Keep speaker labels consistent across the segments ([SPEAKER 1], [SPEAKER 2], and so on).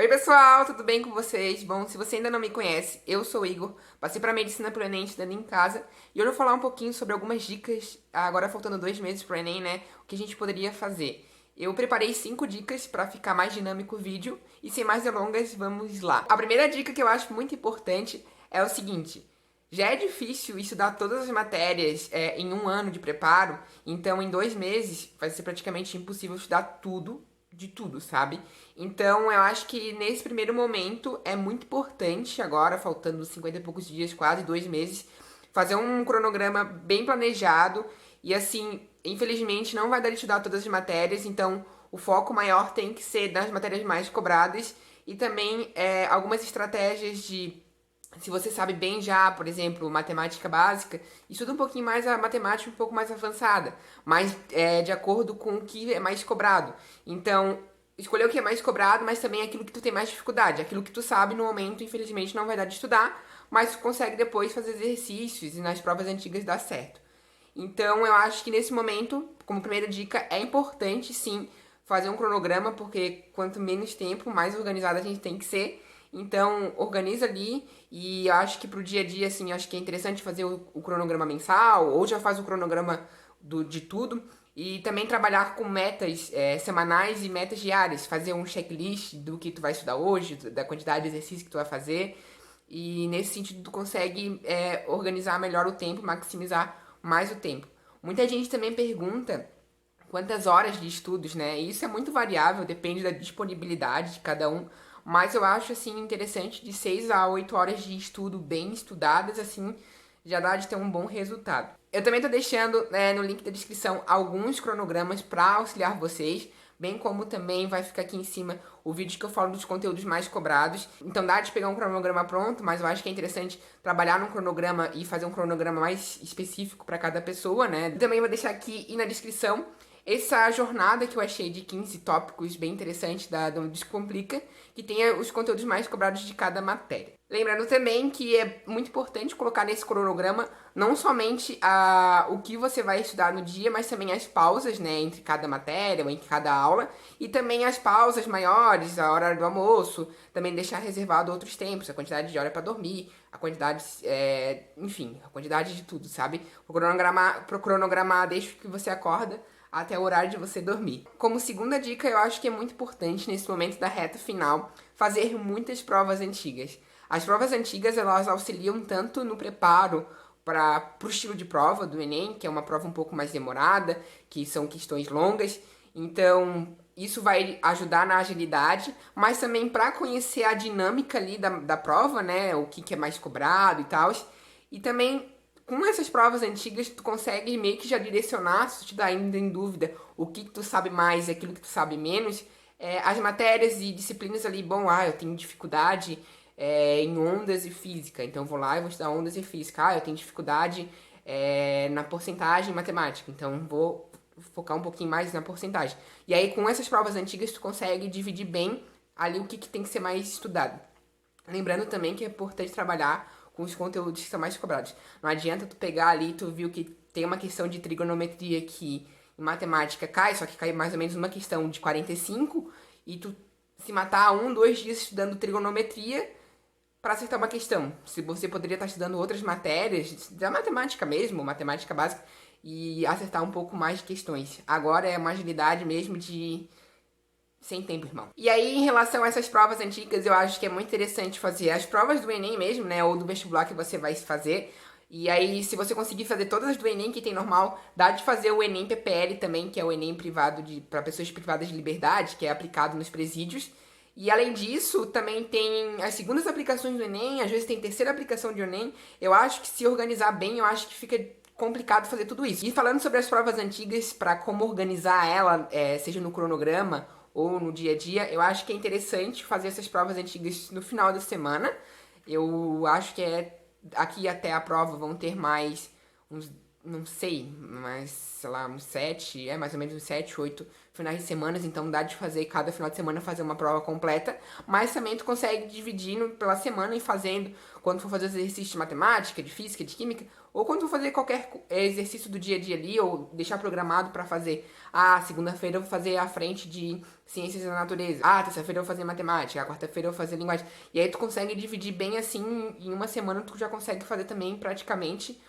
[SPEAKER 1] Oi pessoal, tudo bem com vocês? Bom, se você ainda não me conhece, eu sou o Igor, passei para Medicina pro Enem estudando em casa e hoje eu vou falar um pouquinho sobre algumas dicas, agora faltando 2 meses pro Enem, né? O que a gente poderia fazer. Eu preparei 5 dicas para ficar mais dinâmico o vídeo e sem mais delongas, vamos lá. A primeira dica que eu acho muito importante é o seguinte: já é difícil estudar todas as matérias em um ano de preparo, então em 2 meses vai ser praticamente impossível estudar tudo de tudo, sabe? Então eu acho que nesse primeiro momento é muito importante, agora faltando 50 e poucos dias, quase 2 meses, fazer um cronograma bem planejado e assim, infelizmente não vai dar de estudar todas as matérias, então o foco maior tem que ser nas matérias mais cobradas e também algumas estratégias de se você sabe bem já, por exemplo, matemática básica, estuda um pouquinho mais a matemática um pouco mais avançada, mas de acordo com o que é mais cobrado. Então, escolher o que é mais cobrado, mas também aquilo que tu tem mais dificuldade. Aquilo que tu sabe no momento, infelizmente, não vai dar de estudar, mas tu consegue depois fazer exercícios e nas provas antigas dá certo. Então, eu acho que nesse momento, como primeira dica, é importante sim fazer um cronograma, porque quanto menos tempo, mais organizado a gente tem que ser. Então, organiza ali e eu acho que pro dia a dia, assim, acho que é interessante fazer o cronograma mensal ou já faz o cronograma de tudo e também trabalhar com metas semanais e metas diárias, fazer um checklist do que tu vai estudar hoje, da quantidade de exercício que tu vai fazer e nesse sentido tu consegue organizar melhor o tempo, maximizar mais o tempo. Muita gente também pergunta quantas horas de estudos, né? E isso é muito variável, depende da disponibilidade de cada um. Mas eu acho, assim, interessante de 6 a 8 horas de estudo bem estudadas, assim, já dá de ter um bom resultado. Eu também tô deixando no link da descrição alguns cronogramas para auxiliar vocês, bem como também vai ficar aqui em cima o vídeo que eu falo dos conteúdos mais cobrados. Então dá de pegar um cronograma pronto, mas eu acho que é interessante trabalhar num cronograma e fazer um cronograma mais específico para cada pessoa, né? Também vou deixar aqui e na descrição essa jornada que eu achei de 15 tópicos bem interessantes do Descomplica, que tem os conteúdos mais cobrados de cada matéria. Lembrando também que é muito importante colocar nesse cronograma não somente o que você vai estudar no dia, mas também as pausas, né, entre cada matéria ou entre cada aula, e também as pausas maiores, a hora do almoço, também deixar reservado outros tempos, a quantidade de hora para dormir, a quantidade, enfim, a quantidade de tudo, sabe? Pro cronogramar desde que você acorda até o horário de você dormir. Como segunda dica, eu acho que é muito importante nesse momento da reta final fazer muitas provas antigas. As provas antigas, elas auxiliam tanto no preparo para o estilo de prova do Enem, que é uma prova um pouco mais demorada, que são questões longas. Então, isso vai ajudar na agilidade, mas também para conhecer a dinâmica ali da prova, né? O que é mais cobrado e tal. E também com essas provas antigas, tu consegue meio que já direcionar, se tu estiver ainda em dúvida, o que tu sabe mais e aquilo que tu sabe menos, as matérias e disciplinas ali, bom, eu tenho dificuldade em ondas e física, então vou lá e vou estudar ondas e física. Eu tenho dificuldade na porcentagem matemática, então vou focar um pouquinho mais na porcentagem. E aí, com essas provas antigas, tu consegue dividir bem ali o que tem que ser mais estudado. Lembrando também que é importante trabalhar com os conteúdos que são mais cobrados. Não adianta tu pegar ali, tu viu que tem uma questão de trigonometria que em matemática cai, só que cai mais ou menos uma questão de 45, e tu se matar 2 dias estudando trigonometria para acertar uma questão. Se você poderia estar estudando outras matérias, da matemática mesmo, matemática básica, e acertar um pouco mais de questões. Agora é uma agilidade mesmo de sem tempo, irmão. E aí, em relação a essas provas antigas, eu acho que é muito interessante fazer as provas do Enem mesmo, né? Ou do vestibular que você vai fazer. E aí, se você conseguir fazer todas as do Enem que tem normal, dá de fazer o Enem PPL também, que é o Enem privado para pessoas privadas de liberdade, que é aplicado nos presídios. E além disso, também tem as segundas aplicações do Enem, às vezes tem terceira aplicação de Enem. Eu acho que se organizar bem, eu acho que fica complicado fazer tudo isso. E falando sobre as provas antigas, para como organizar ela, seja no cronograma ou no dia a dia, eu acho que é interessante fazer essas provas antigas no final da semana. Eu acho que aqui até a prova vão ter mais uns não sei, mas sei lá, uns 7, mais ou menos uns 7, 8 finais de semana, então dá de fazer cada final de semana fazer uma prova completa, mas também tu consegue dividir pela semana e fazendo, quando for fazer os exercícios de matemática, de física, de química, ou quando for fazer qualquer exercício do dia a dia ali, ou deixar programado pra fazer, segunda-feira eu vou fazer a frente de ciências da natureza, terça-feira eu vou fazer matemática, quarta-feira eu vou fazer linguagem, e aí tu consegue dividir bem assim, em uma semana tu já consegue fazer também praticamente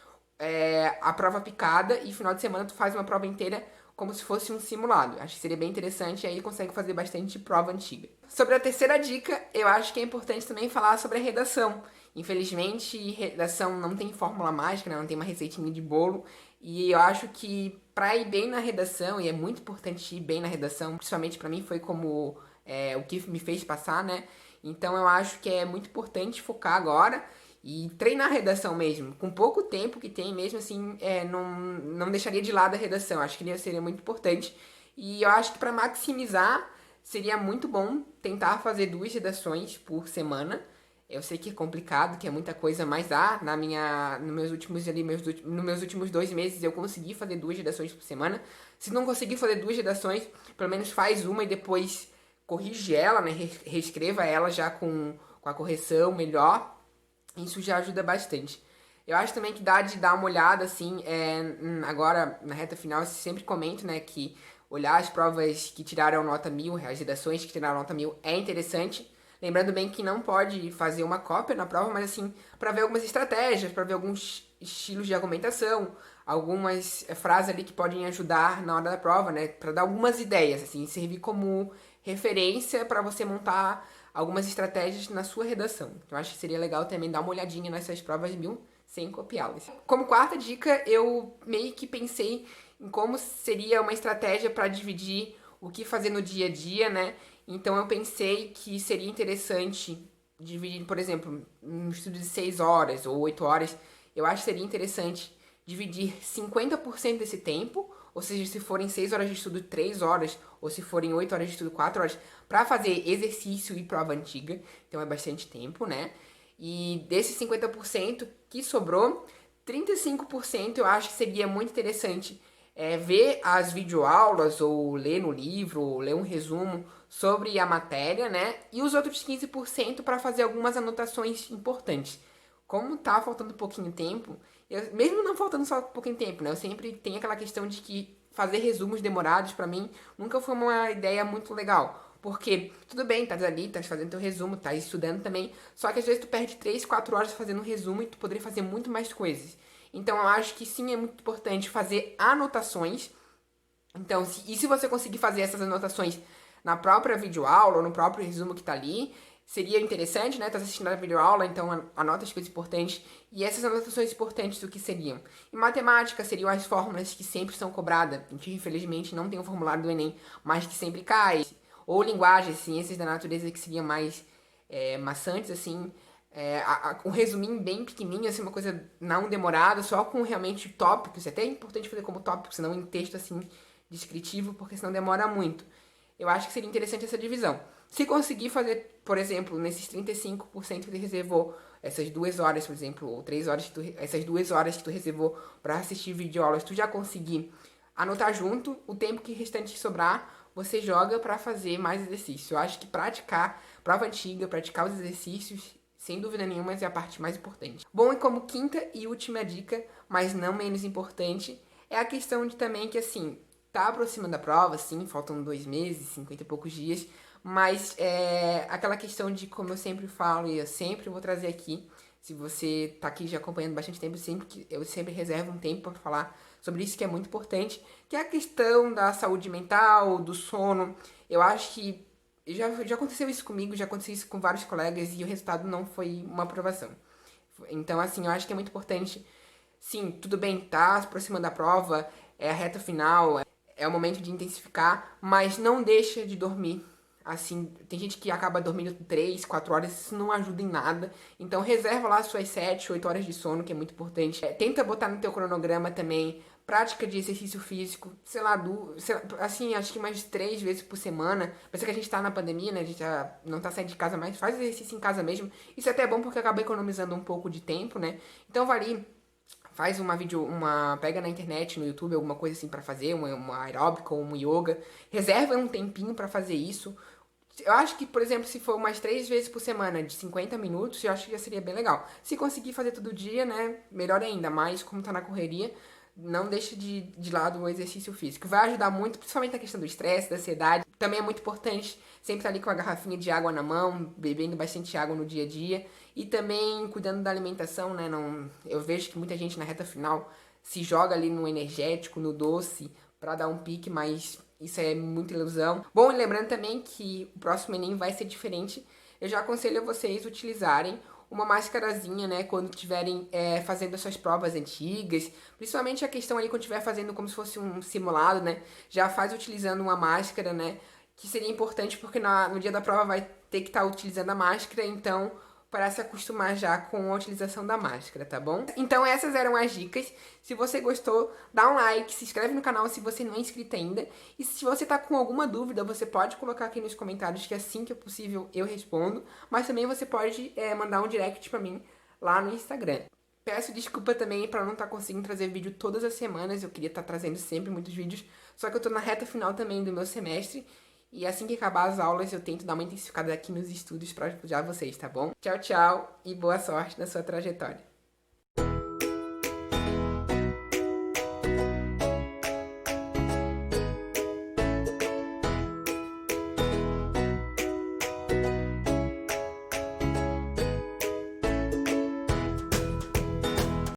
[SPEAKER 1] a prova picada e final de semana tu faz uma prova inteira como se fosse um simulado. Acho que seria bem interessante e aí consegue fazer bastante prova antiga. Sobre a terceira dica, eu acho que é importante também falar sobre a redação. Infelizmente, redação não tem fórmula mágica, né? Não tem uma receitinha de bolo. E eu acho que para ir bem na redação, e é muito importante ir bem na redação, principalmente para mim foi como o que me fez passar, né? Então eu acho que é muito importante focar agora e treinar a redação mesmo. Com pouco tempo que tem mesmo, assim, não deixaria de lado a redação. Acho que seria muito importante. E eu acho que para maximizar, seria muito bom tentar fazer 2 redações por semana. Eu sei que é complicado, que é muita coisa, mas nos meus últimos 2 meses eu consegui fazer 2 redações por semana. Se não conseguir fazer 2 redações, pelo menos faz uma e depois corrige ela, né? Reescreva ela já com a correção melhor. Isso já ajuda bastante. Eu acho também que dá de dar uma olhada, assim, agora na reta final, eu sempre comento, né, que olhar as provas que tiraram nota 1000, as redações que tiraram nota 1000 é interessante. Lembrando bem que não pode fazer uma cópia na prova, mas assim, para ver algumas estratégias, para ver alguns estilos de argumentação, algumas frases ali que podem ajudar na hora da prova, né, para dar algumas ideias, assim, servir como referência para você montar algumas estratégias na sua redação. Então acho que seria legal também dar uma olhadinha nessas provas 1000 sem copiá-las. Como quarta dica, eu meio que pensei em como seria uma estratégia para dividir o que fazer no dia a dia, né? Então eu pensei que seria interessante dividir, por exemplo, um estudo de 6 horas ou 8 horas, eu acho que seria interessante dividir 50% desse tempo, ou seja, se forem 6 horas de estudo, 3 horas, ou se forem 8 horas de estudo, 4 horas, para fazer exercício e prova antiga. Então é bastante tempo, né? E desses 50% que sobrou, 35% eu acho que seria muito interessante ver as videoaulas, ou ler no livro, ou ler um resumo sobre a matéria, né? E os outros 15% para fazer algumas anotações importantes. Como tá faltando pouquinho tempo, mesmo não faltando só pouquinho tempo, né? Eu sempre tenho aquela questão de que fazer resumos demorados pra mim nunca foi uma ideia muito legal. Porque, tudo bem, tá ali, tá fazendo teu resumo, tá estudando também, só que às vezes tu perde 3, 4 horas fazendo um resumo e tu poderia fazer muito mais coisas. Então eu acho que sim, é muito importante fazer anotações. Então, se você conseguir fazer essas anotações na própria videoaula ou no próprio resumo que tá ali, seria interessante, né? Tá assistindo a videoaula, então anota as coisas importantes. E essas anotações importantes do que seriam? Em matemática, seriam as fórmulas que sempre são cobradas. A gente, infelizmente, não tem o formulário do Enem, mas que sempre cai. Ou linguagem, ciências da natureza, que seriam mais maçantes, assim. Um resuminho bem pequenininho, assim, uma coisa não demorada, só com realmente tópicos. É até importante fazer como tópicos, não em texto, assim, descritivo, porque senão demora muito. Eu acho que seria interessante essa divisão. Se conseguir fazer, por exemplo, nesses 35% que tu reservou, essas 2 horas, por exemplo, ou 3 horas, essas 2 horas que tu reservou para assistir videoaulas, tu já conseguir anotar junto, o tempo que restante sobrar, você joga para fazer mais exercício. Eu acho que praticar prova antiga, praticar os exercícios, sem dúvida nenhuma, é a parte mais importante. Bom, e como quinta e última dica, mas não menos importante, é a questão de também que, assim, tá aproximando da prova, sim, faltam 2 meses, 50 e poucos dias, mas aquela questão de, como eu sempre falo, e eu sempre vou trazer aqui, se você tá aqui já acompanhando bastante tempo, eu sempre reservo um tempo para falar sobre isso, que é muito importante, que é a questão da saúde mental, do sono. Eu acho que já aconteceu isso comigo, já aconteceu isso com vários colegas e o resultado não foi uma aprovação. Então, assim, eu acho que é muito importante. Sim, tudo bem, tá se aproximando da prova, é a reta final, é o momento de intensificar, mas não deixa de dormir. Assim, tem gente que acaba dormindo 3, 4 horas, isso não ajuda em nada. Então reserva lá suas 7, 8 horas de sono, que é muito importante. Tenta botar no teu cronograma também prática de exercício físico, assim, acho que mais de 3 vezes por semana. Parece que a gente tá na pandemia, né? A gente já não tá saindo de casa mais, faz exercício em casa mesmo. Isso é até bom porque acaba economizando um pouco de tempo, né? Então vai ali, faz pega na internet, no YouTube, alguma coisa assim pra fazer, uma aeróbica ou um yoga, reserva um tempinho pra fazer isso. Eu acho que, por exemplo, se for umas 3 vezes por semana de 50 minutos, eu acho que já seria bem legal. Se conseguir fazer todo dia, né, melhor ainda, mas como tá na correria, não deixe de lado o exercício físico. Vai ajudar muito, principalmente na questão do estresse, da ansiedade. Também é muito importante sempre estar ali com a garrafinha de água na mão, bebendo bastante água no dia a dia. E também cuidando da alimentação, né? Não, eu vejo que muita gente na reta final se joga ali no energético, no doce, pra dar um pique, mas isso é muita ilusão. Bom, e lembrando também que o próximo Enem vai ser diferente. Eu já aconselho a vocês utilizarem uma máscarazinha, né, quando estiverem fazendo as suas provas antigas, principalmente a questão ali quando estiver fazendo como se fosse um simulado, né, já faz utilizando uma máscara, né, que seria importante porque no dia da prova vai ter que estar utilizando a máscara, então para se acostumar já com a utilização da máscara, tá bom? Então essas eram as dicas. Se você gostou, dá um like, se inscreve no canal se você não é inscrito ainda. E se você tá com alguma dúvida, você pode colocar aqui nos comentários que assim que é possível eu respondo. Mas também você pode mandar um direct pra mim lá no Instagram. Peço desculpa também para não estar conseguindo trazer vídeo todas as semanas. Eu queria estar trazendo sempre muitos vídeos. Só que eu tô na reta final também do meu semestre. E assim que acabar as aulas, eu tento dar uma intensificada aqui nos estudos para ajudar vocês, tá bom? Tchau, tchau e boa sorte na sua trajetória.